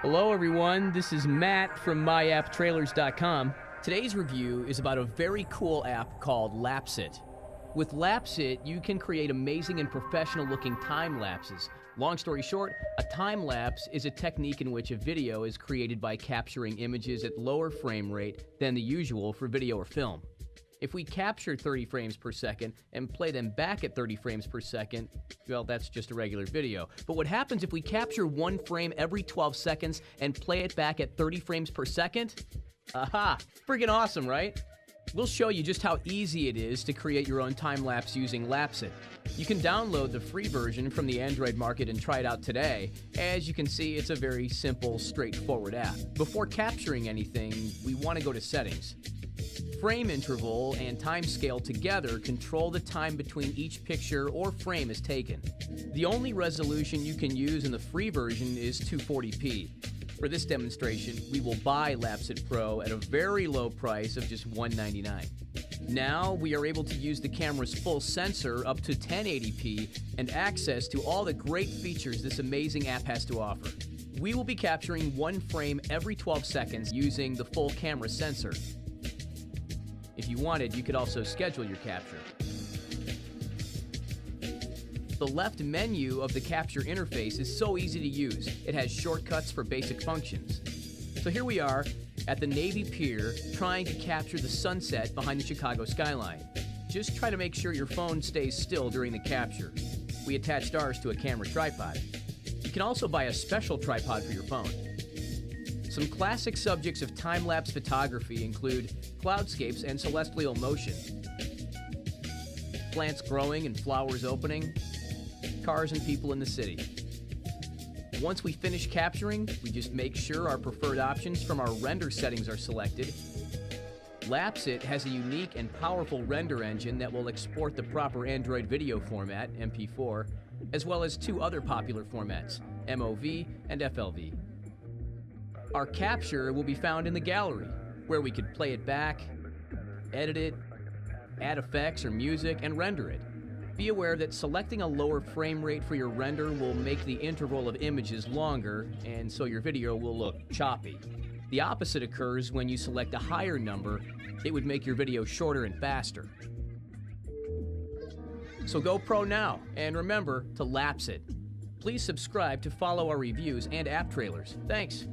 Hello everyone, this is Matt from myapptrailers.com. Today's review is about a very cool app called Lapse It. With Lapse It, you can create amazing and professional looking time lapses. Long story short, a time lapse is a technique in which a video is created by capturing images at lower frame rate than the usual for video or film. If we capture 30 frames per second and play them back at 30 frames per second, well, that's just a regular video. But what happens if we capture one frame every 12 seconds and play it back at 30 frames per second? Aha! Friggin' awesome, right? We'll show you just how easy it is to create your own time lapse using Lapse It. You can download the free version from the Android market and try it out today. As you can see, it's a very simple, straightforward app. Before capturing anything, we want to go to Settings. Frame interval and time scale together control the time between each picture or frame is taken. The only resolution you can use in the free version is 240p. For this demonstration, we will buy Lapse It Pro at a very low price of just $199. Now we are able to use the camera's full sensor up to 1080p and access to all the great features this amazing app has to offer. We will be capturing one frame every 12 seconds using the full camera sensor. If you wanted, you could also schedule your capture. The left menu of the capture interface is so easy to use. It has shortcuts for basic functions. So here we are at the Navy Pier trying to capture the sunset behind the Chicago skyline. Just try to make sure your phone stays still during the capture. We attached ours to a camera tripod. You can also buy a special tripod for your phone. Some classic subjects of time-lapse photography include cloudscapes and celestial motion, plants growing and flowers opening, cars and people in the city. Once we finish capturing, we just make sure our preferred options from our render settings are selected. Lapse It has a unique and powerful render engine that will export the proper Android video format, MP4, as well as two other popular formats, MOV and FLV. Our capture will be found in the gallery, where we could play it back, edit it, add effects or music, and render it. Be aware that selecting a lower frame rate for your render will make the interval of images longer, and so your video will look choppy. The opposite occurs when you select a higher number. It would make your video shorter and faster. So go pro now, and remember to lapse it. Please subscribe to follow our reviews and app trailers. Thanks.